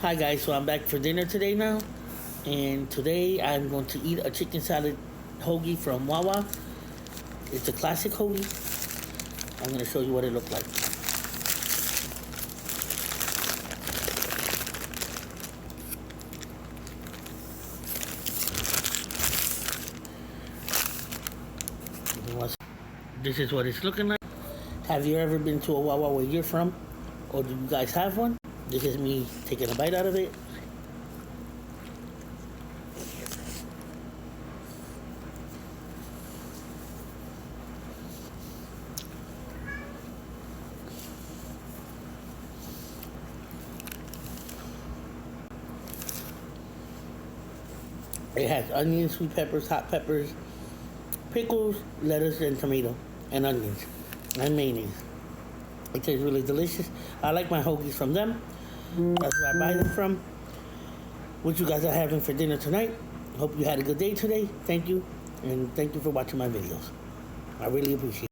Hi guys, so I'm back for dinner today now, and today I'm going to eat a chicken salad hoagie from Wawa. It's a classic hoagie. I'm going to show you what it looked like. This is what it's looking like. Have you ever been to a Wawa where you're from? Or do you guys have one? This is me taking a bite out of it. It has onions, sweet peppers, hot peppers, pickles, lettuce, and tomato, and onions, and mayonnaise. It tastes really delicious. I like my hoagies from them. That's where I buy them from. What you guys are having for dinner tonight. Hope you had a good day today. Thank you. And thank you for watching my videos. I really appreciate it.